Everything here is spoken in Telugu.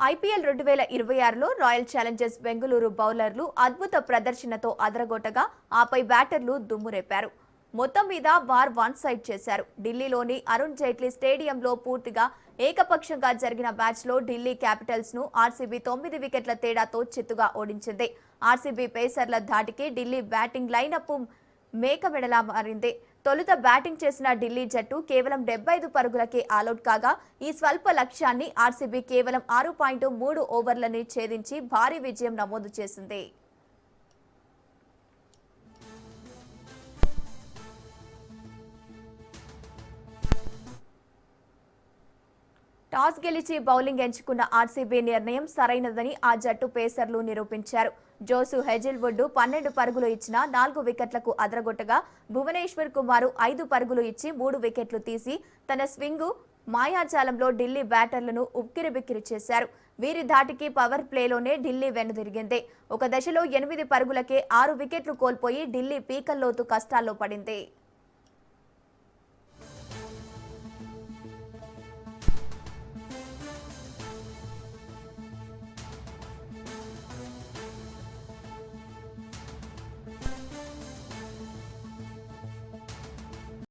ఐపీఎల్ 2026లో రాయల్ ఛాలెంజర్స్ బెంగళూరు బౌలర్లు అద్భుత ప్రదర్శనతో అదరగొట్టగా ఆపై బ్యాటర్లు దుమ్మురేపారు. మొత్తం మీద వార్ వన్ సైడ్ చేశారు. ఢిల్లీలోని అరుణ్ జైట్లీ స్టేడియంలో పూర్తిగా ఏకపక్షంగా జరిగిన మ్యాచ్లో ఢిల్లీ క్యాపిటల్స్ ను ఆర్సీబీ 9 వికెట్ల తేడాతో చిత్తుగా ఓడించింది. ఆర్సీబీ పేసర్ల ధాటికి ఢిల్లీ బ్యాటింగ్ లైనప్ మేకమెడలా మారింది. తొలుత బ్యాటింగ్ చేసిన ఢిల్లీ జట్టు కేవలం 75 పరుగులకే ఆలౌట్ కాగా ఈ స్వల్ప లక్ష్యాన్ని ఆర్సీబీ కేవలం 6.3 ఓవర్లని ఛేదించి భారీ విజయం నమోదు చేసింది. టాస్ గెలిచి బౌలింగ్ ఎంచుకున్న ఆర్సీబీ నిర్ణయం సరైనదని ఆ జట్టు పేసర్లు నిరూపించారు. జోసు హెజిల్వుడ్ 12 పరుగులు ఇచ్చిన 4 వికెట్లకు అదరగొట్టగా భువనేశ్వర్ కుమార్ 5 పరుగులు ఇచ్చి 3 వికెట్లు తీసి తన స్వింగ్ మాయాజాలంలో ఢిల్లీ బ్యాటర్లను ఉక్కిరిబిక్కిరి చేశారు. వీరి ధాటికి పవర్ ప్లేలోనే ఢిల్లీ వెనుదిరిగింది. ఒక దశలో 8 పరుగులకే 6 వికెట్లు కోల్పోయి ఢిల్లీ పీకల్లోతు కష్టాల్లో పడింది.